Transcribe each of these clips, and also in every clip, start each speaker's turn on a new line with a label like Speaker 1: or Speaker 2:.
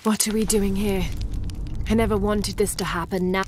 Speaker 1: What are we doing here? I never wanted this to happen now.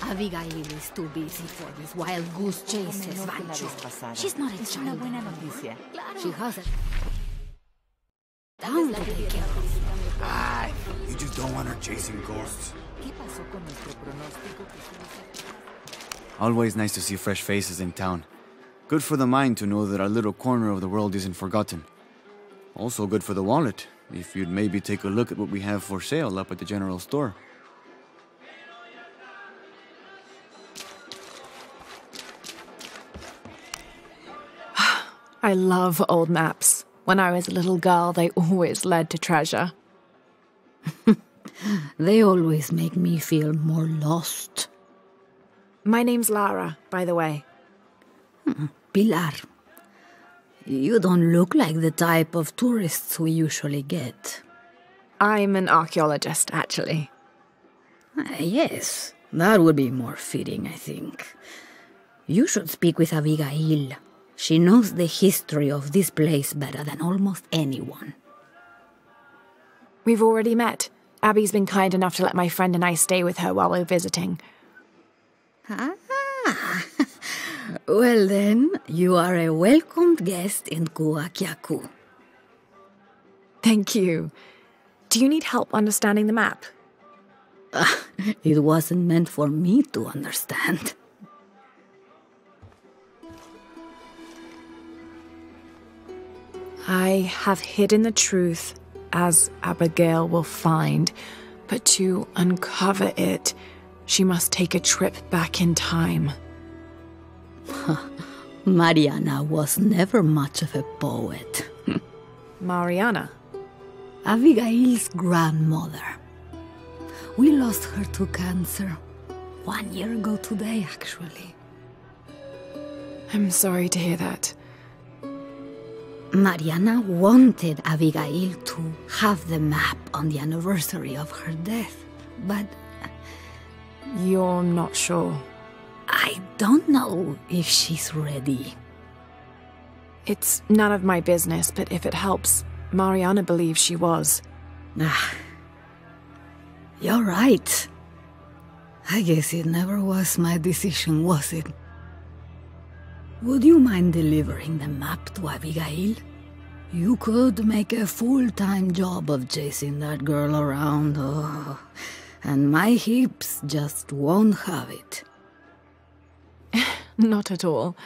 Speaker 2: Abigail is too busy for these wild goose chases, Vancho. She's not a child.
Speaker 3: Una buena noticia.
Speaker 2: She has a... Down to take care of.
Speaker 3: Ah, you just don't want her chasing ghosts.
Speaker 4: Always nice to see fresh faces in town. Good for the mind to know that our little corner of the world isn't forgotten. Also good for the wallet, if you'd maybe take a look at what we have for sale up at the general store.
Speaker 1: I love old maps. When I was a little girl, they always led to treasure.
Speaker 2: They always make me feel more lost.
Speaker 1: My name's Lara, by the way.
Speaker 2: Pilar, you don't look like the type of tourists we usually get.
Speaker 1: I'm an archaeologist, actually.
Speaker 2: Yes, that would be more fitting, I think. You should speak with Abigail. She knows the history of this place better than almost anyone.
Speaker 1: We've already met. Abby's been kind enough to let my friend and I stay with her while we're visiting.
Speaker 2: Ah, well then, you are a welcomed guest in Kuakyaku.
Speaker 1: Thank you. Do you need help understanding the map?
Speaker 2: It wasn't meant for me to understand.
Speaker 1: I have hidden the truth, as Abigail will find, but to uncover it, she must take a trip back in time.
Speaker 2: Mariana was never much of a poet.
Speaker 1: Mariana?
Speaker 2: Abigail's grandmother. We lost her to cancer 1 year ago today, actually.
Speaker 1: I'm sorry to hear that.
Speaker 2: Mariana wanted Abigail to have the map on the anniversary of her death, but
Speaker 1: You're not sure?
Speaker 2: I don't know if she's ready.
Speaker 1: It's none of my business, but if it helps, Mariana believes she was.
Speaker 2: You're right. I guess it never was my decision, was it? Would you mind delivering the map to Abigail? You could make a full-time job of chasing that girl around, and my hips just won't have it.
Speaker 1: Not at all.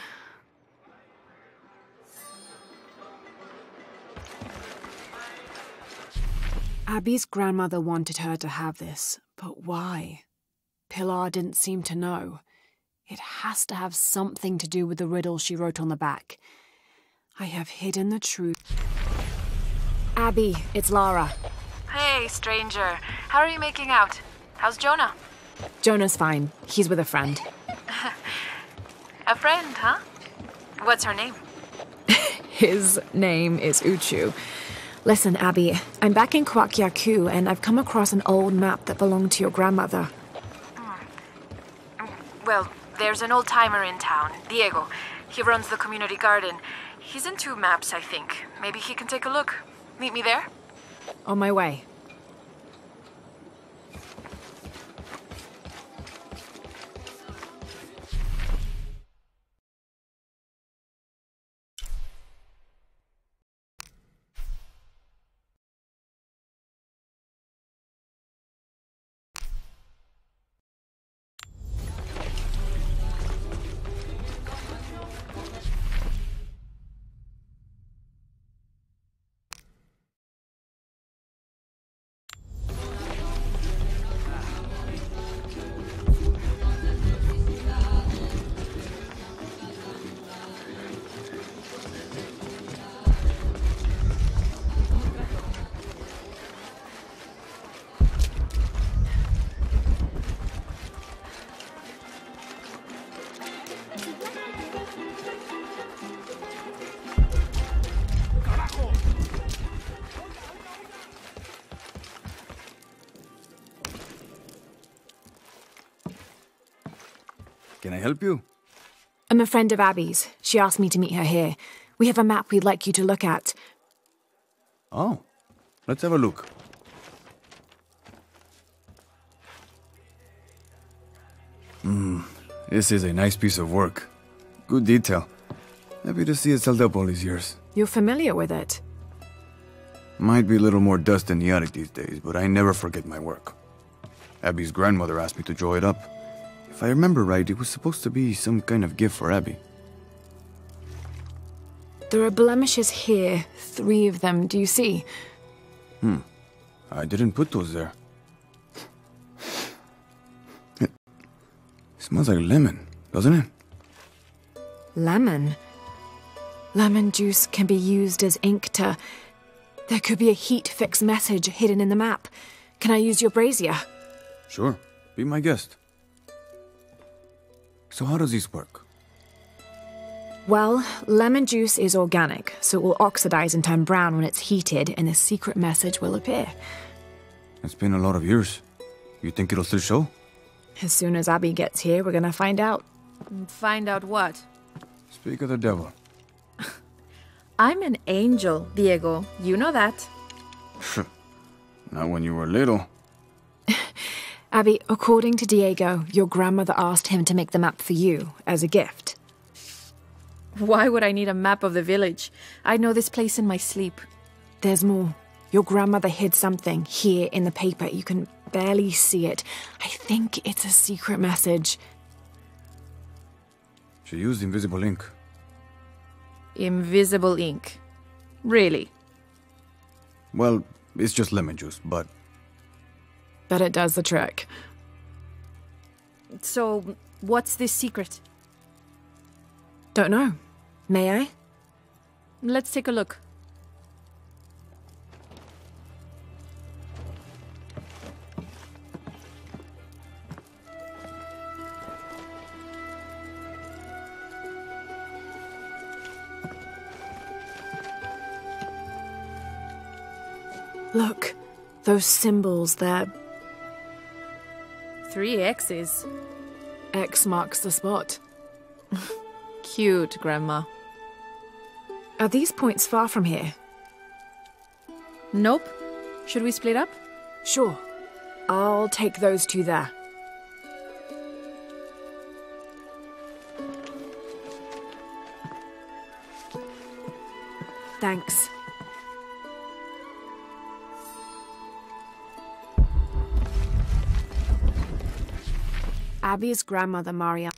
Speaker 1: Abby's grandmother wanted her to have this, but why? Pilar didn't seem to know. It has to have something to do with the riddle she wrote on the back. I have hidden the truth. Abby, it's Lara.
Speaker 5: Hey, stranger. How are you making out? How's Jonah?
Speaker 1: Jonah's fine. He's with a friend.
Speaker 5: A friend, huh? What's her name?
Speaker 1: His name is Uchu. Listen, Abby, I'm back in Kwakyaku, and I've come across an old map that belonged to your grandmother.
Speaker 5: Well, there's an old-timer in town, Diego. He runs the community garden. He's into maps, I think. Maybe he can take a look. Meet me there?
Speaker 1: On my way.
Speaker 4: Can I help you?
Speaker 1: I'm a friend of Abby's. She asked me to meet her here. We have a map we'd like you to look at.
Speaker 4: Oh, let's have a look. This is a nice piece of work. Good detail. Happy to see it's held up all these years.
Speaker 1: You're familiar with it?
Speaker 4: Might be a little more dust in the attic these days, but I never forget my work. Abby's grandmother asked me to draw it up. If I remember right, it was supposed to be some kind of gift for Abby.
Speaker 1: There are blemishes here, 3 of them, do you see?
Speaker 4: I didn't put those there. It smells like lemon, doesn't it?
Speaker 1: Lemon? Lemon juice can be used as ink to... There could be a heat-fix message hidden in the map. Can I use your brazier?
Speaker 4: Sure, be my guest. So how does this work?
Speaker 1: Well, lemon juice is organic, so it will oxidize and turn brown when it's heated, and a secret message will appear.
Speaker 4: It's been a lot of years. You think it'll still show?
Speaker 1: As soon as Abby gets here, we're gonna find out.
Speaker 5: Find out what?
Speaker 4: Speak of the devil.
Speaker 5: I'm an angel, Diego. You know that.
Speaker 4: Not when you were little.
Speaker 1: Abby, according to Diego, your grandmother asked him to make the map for you, as a gift.
Speaker 5: Why would I need a map of the village? I know this place in my sleep.
Speaker 1: There's more. Your grandmother hid something here in the paper. You can barely see it. I think it's a secret message.
Speaker 4: She used invisible ink.
Speaker 5: Invisible ink. Really?
Speaker 4: Well, it's just lemon juice, but...
Speaker 1: Bet it does the trick.
Speaker 5: So, what's this secret?
Speaker 1: Don't know. May I?
Speaker 5: Let's take a look.
Speaker 1: Look, those symbols, they're...
Speaker 5: 3 X's.
Speaker 1: X marks the spot.
Speaker 5: Cute, Grandma.
Speaker 1: Are these points far from here?
Speaker 5: Nope. Should we split up?
Speaker 1: Sure. I'll take those 2 there. Thanks. Abby's grandmother, Maria.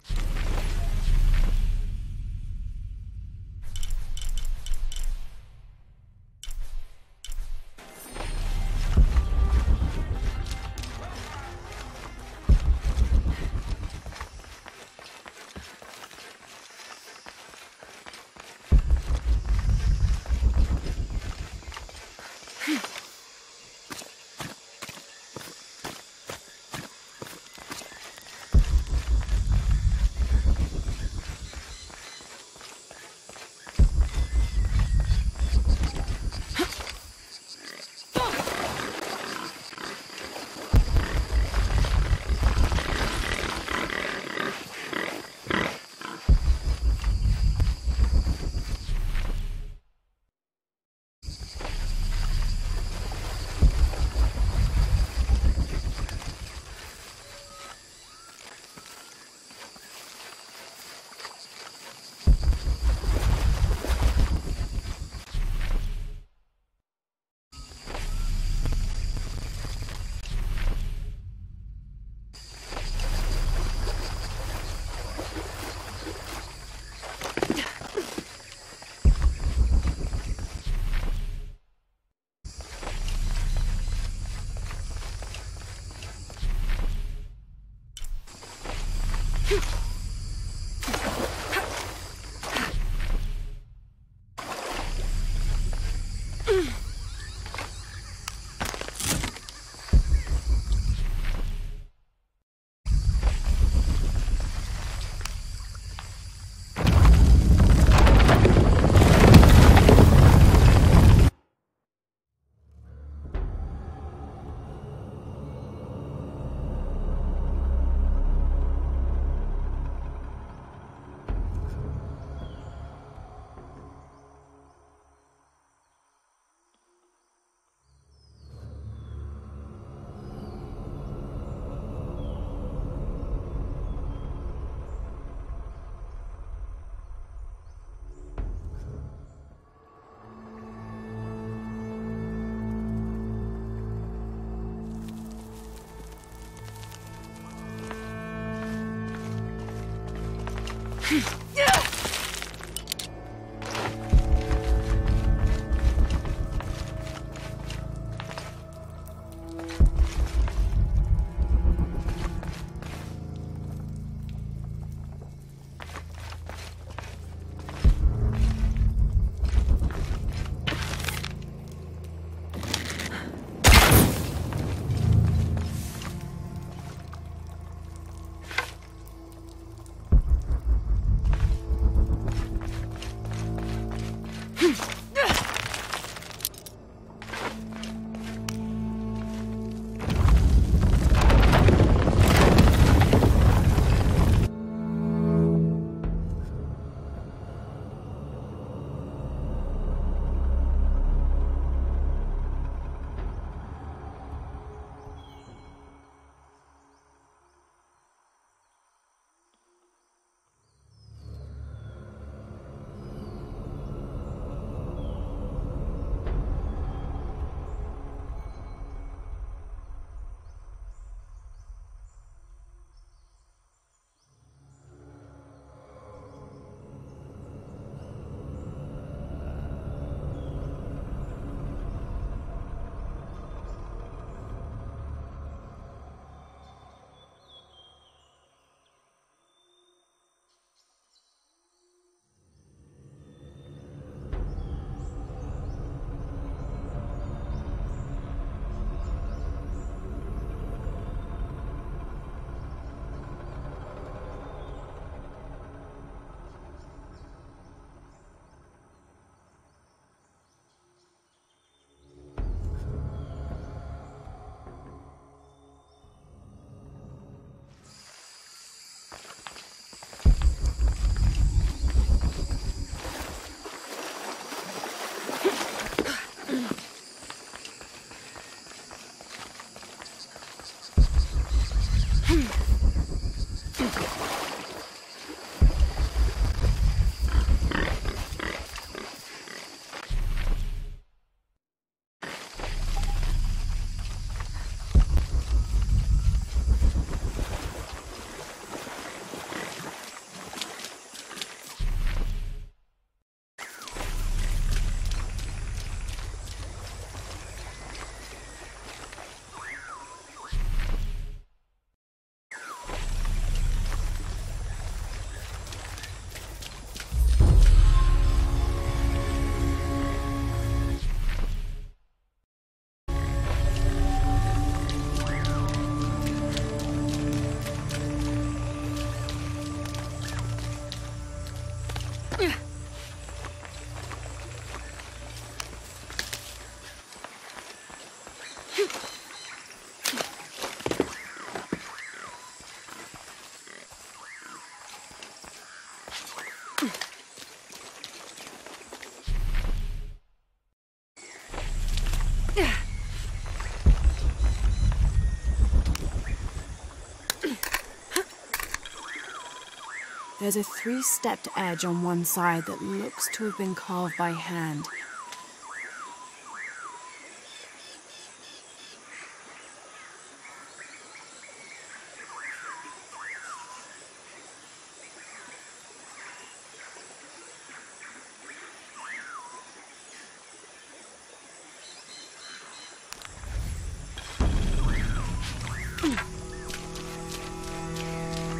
Speaker 1: There's a three-stepped edge on one side that looks to have been carved by hand.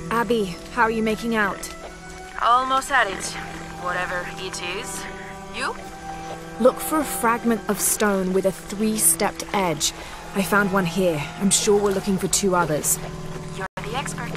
Speaker 5: Abby, how are you making out? Almost at it. Whatever it is. You?
Speaker 1: Look for a fragment of stone with a three-stepped edge. I found one here. I'm sure we're looking for two others.
Speaker 5: You're the expert.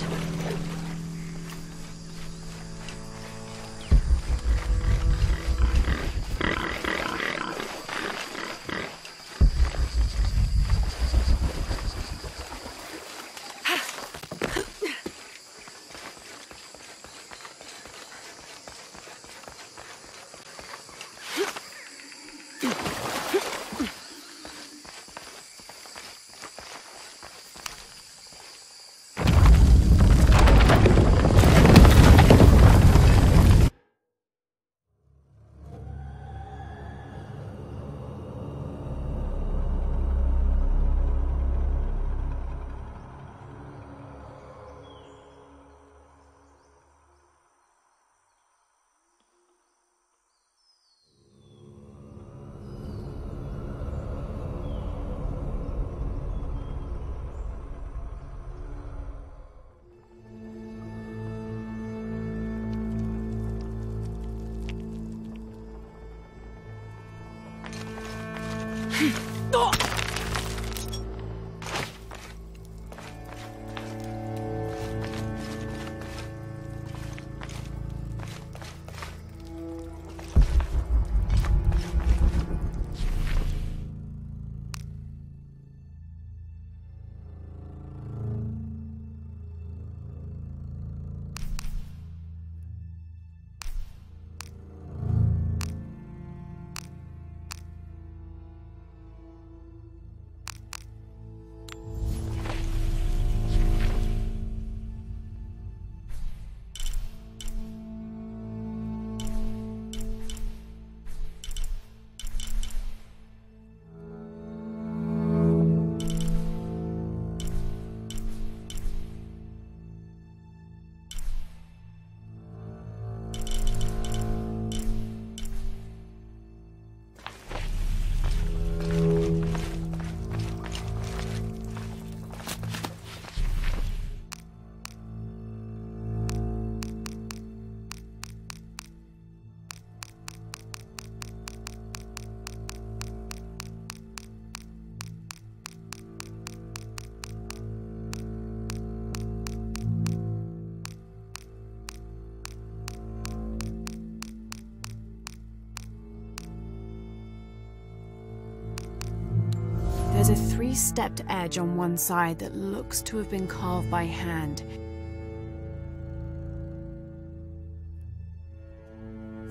Speaker 1: There's a three-stepped edge on one side that looks to have been carved by hand.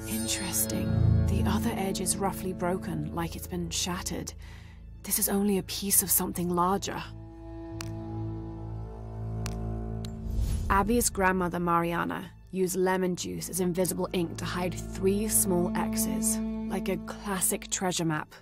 Speaker 1: Interesting. The other edge is roughly broken, like it's been shattered. This is only a piece of something larger. Abby's grandmother, Mariana, used lemon juice as invisible ink to hide 3 small X's, like a classic treasure map.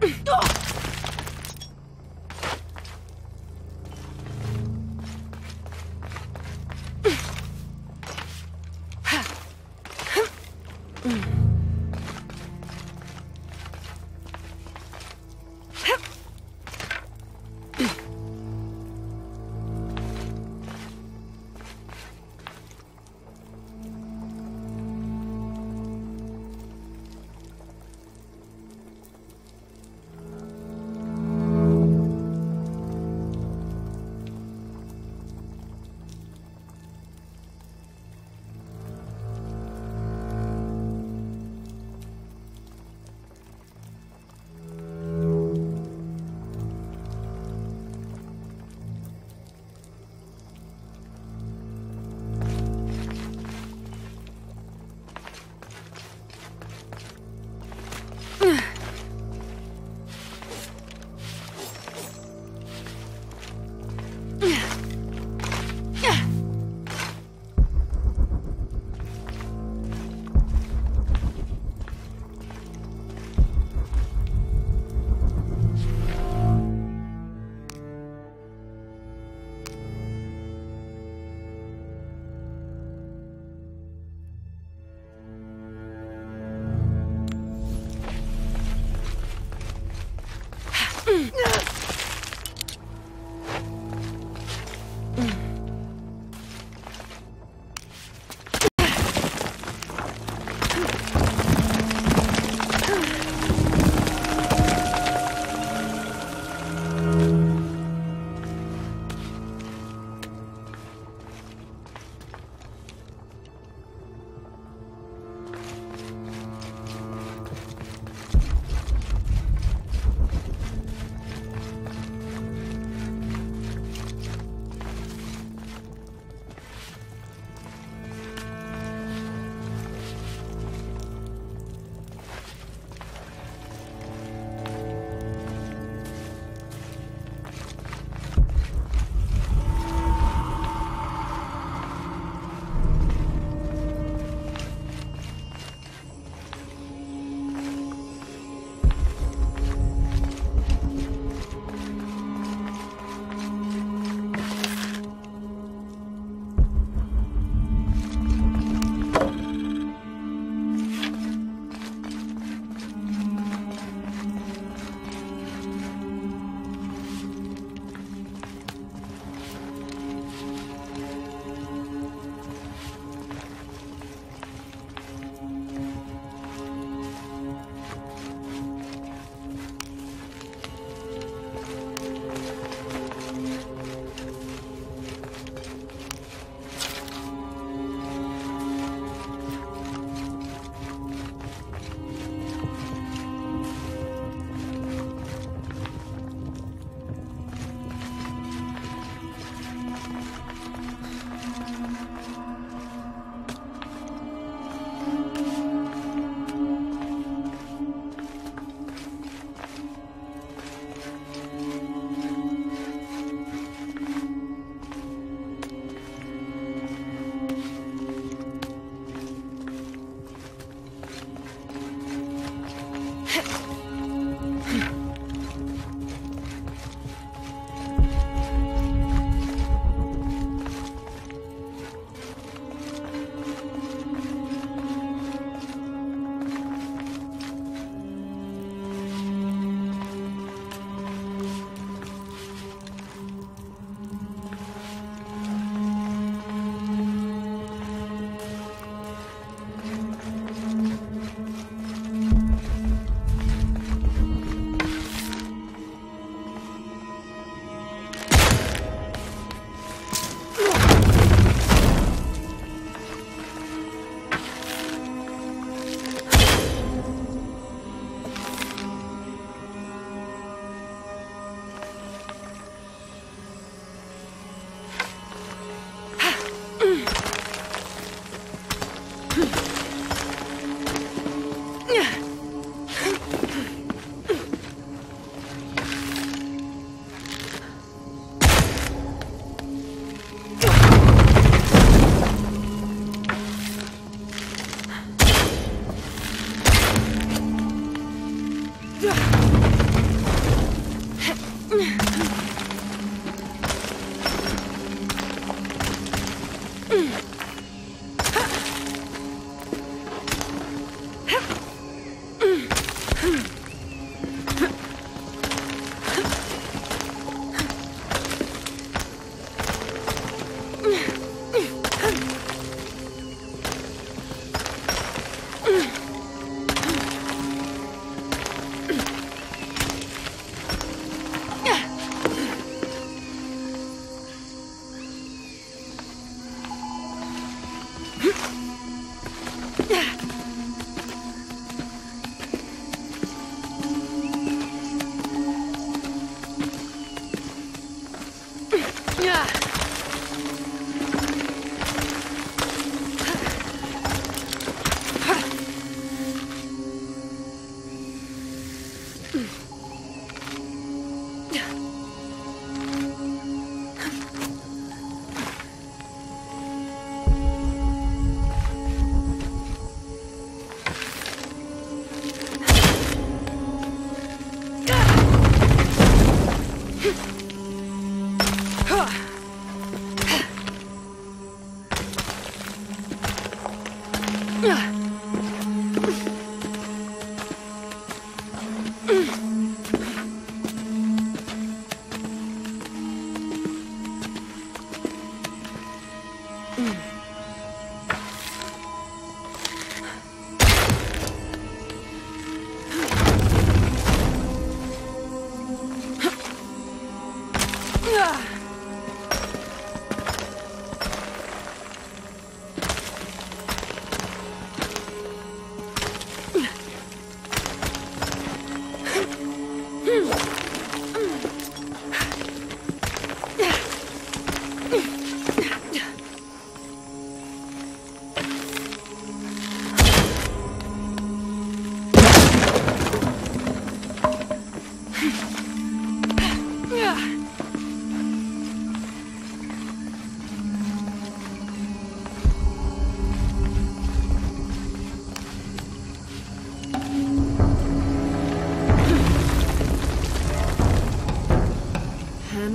Speaker 2: Yeah.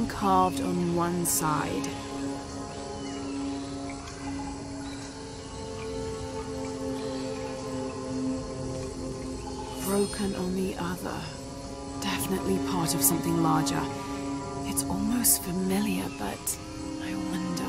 Speaker 1: Carved on one side. Broken on the other. Definitely part of something larger. It's almost familiar, but I wonder...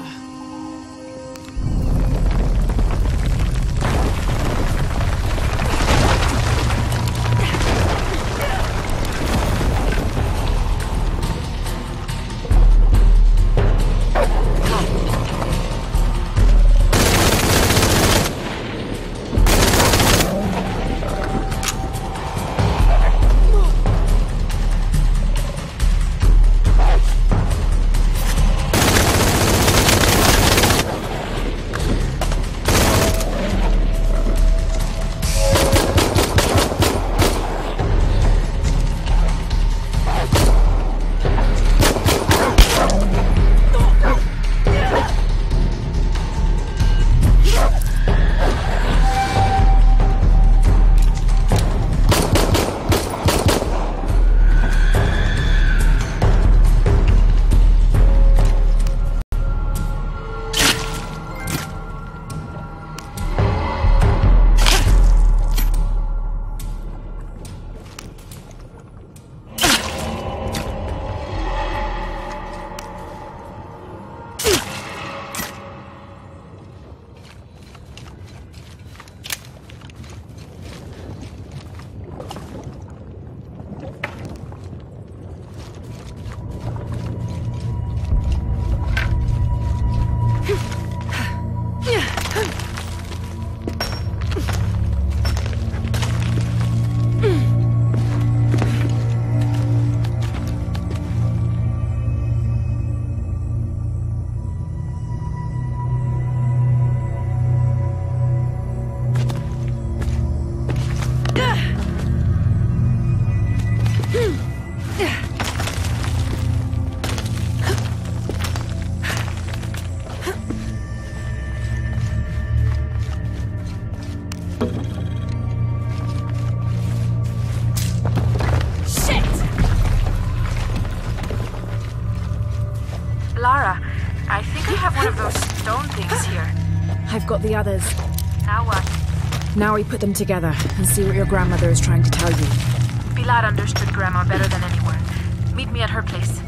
Speaker 5: Lara, I think I have one of those stone things here.
Speaker 1: I've got the others.
Speaker 5: Now what?
Speaker 1: Now we put them together and see what your grandmother is trying to tell you.
Speaker 5: Pilar understood Grandma better than anyone. Meet me at her place.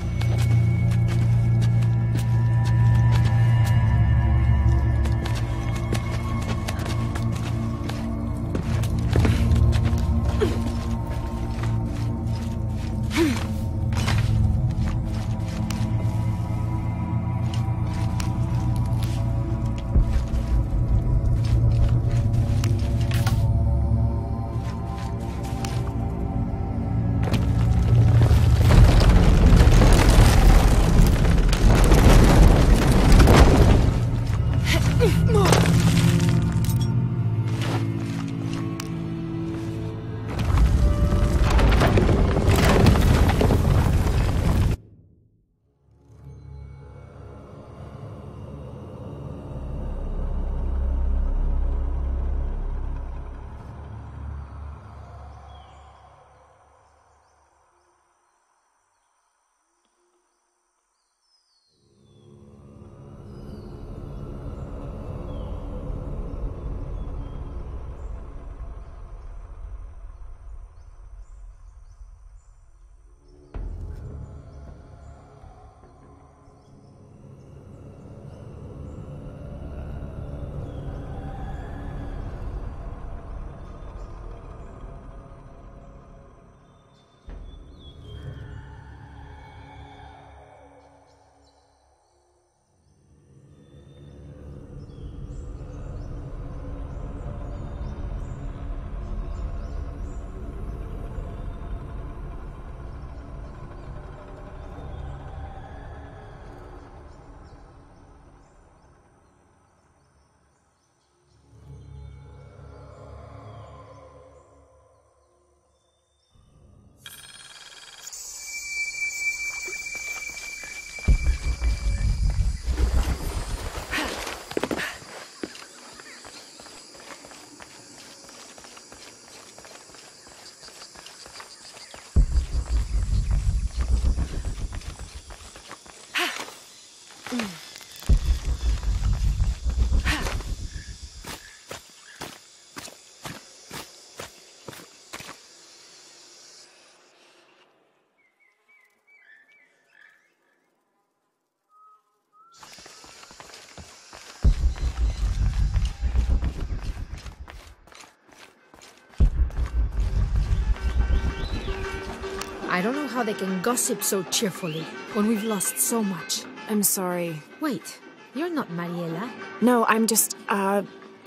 Speaker 6: I don't know how they can gossip so cheerfully when we've lost so much.
Speaker 1: I'm sorry.
Speaker 6: Wait, you're not Mariela.
Speaker 1: No, I'm just,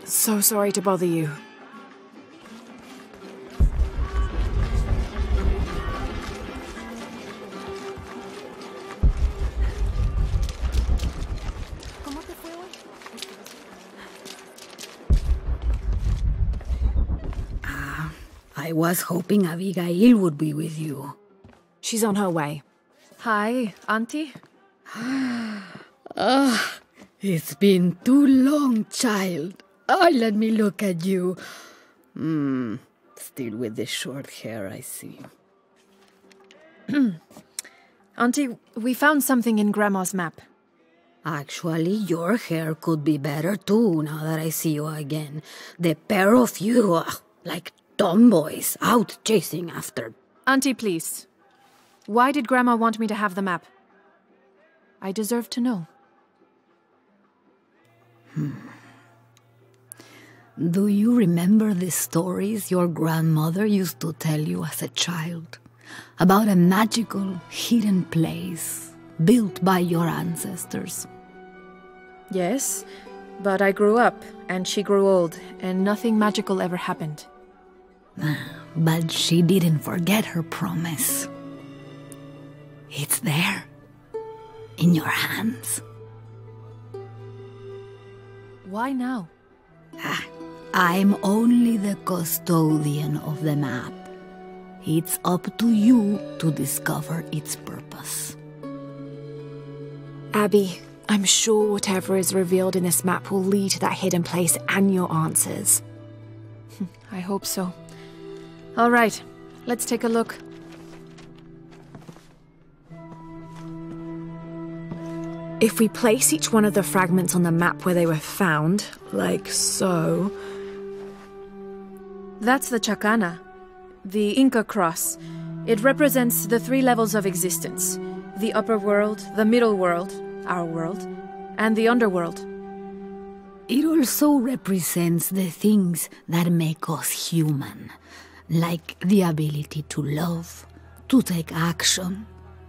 Speaker 1: so sorry to bother you.
Speaker 2: I was hoping Abigail would be with you.
Speaker 1: She's on her way.
Speaker 5: Hi, Auntie.
Speaker 2: It's been too long, child. Let me look at you. Still with the short hair, I see.
Speaker 5: Auntie, we found something in Grandma's map.
Speaker 2: Actually, your hair could be better too, now that I see you again. The pair of you, like tomboys, out chasing after.
Speaker 5: Auntie, please. Why did Grandma want me to have the map? I deserve to know.
Speaker 2: Do you remember the stories your grandmother used to tell you as a child? About a magical, hidden place built by your ancestors?
Speaker 5: Yes, but I grew up, and she grew old, and nothing magical ever happened.
Speaker 2: But she didn't forget her promise. It's there, in your hands.
Speaker 5: Why now?
Speaker 2: I'm only the custodian of the map. It's up to you to discover its purpose.
Speaker 1: Abby, I'm sure whatever is revealed in this map will lead to that hidden place and your answers.
Speaker 5: I hope so. All right, let's take a look.
Speaker 1: If we place each one of the fragments on the map where they were found, like so,
Speaker 5: That's the Chacana, the Inca cross. It represents the 3 levels of existence: the upper world, the middle world, our world, and the underworld.
Speaker 2: It also represents the things that make us human, like the ability to love, to take action,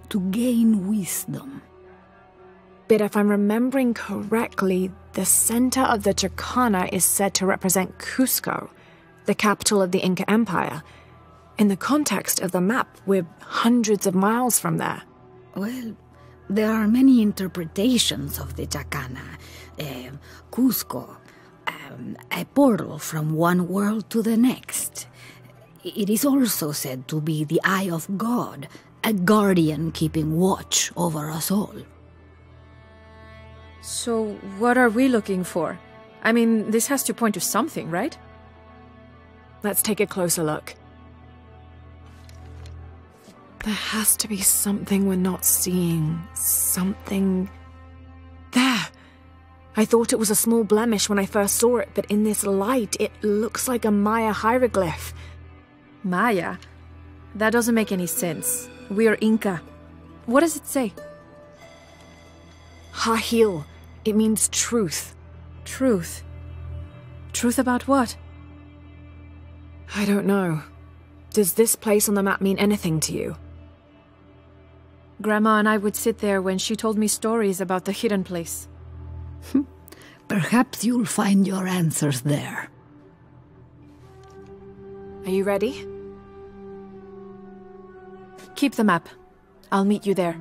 Speaker 2: to gain wisdom.
Speaker 1: But if I'm remembering correctly, the center of the Chacana is said to represent Cusco, the capital of the Inca Empire. In the context of the map, we're hundreds of miles from there.
Speaker 2: Well, there are many interpretations of the Chacana. Cusco, a portal from one world to the next. It is also said to be the eye of God, a guardian keeping watch over us all.
Speaker 5: So, what are we looking for? I mean, this has to point to something, right?
Speaker 1: Let's take a closer look. There has to be something we're not seeing. Something... There! I thought it was a small blemish when I first saw it, but in this light, it looks like a Maya hieroglyph.
Speaker 5: Maya? That doesn't make any sense. We are Inca. What does it say?
Speaker 1: Hahil. It means truth.
Speaker 5: Truth? Truth about what?
Speaker 1: I don't know. Does this place on the map mean anything to you?
Speaker 5: Grandma and I would sit there when she told me stories about the hidden place.
Speaker 2: Perhaps you'll find your answers there.
Speaker 1: Are you ready?
Speaker 5: Keep the map. I'll meet you there.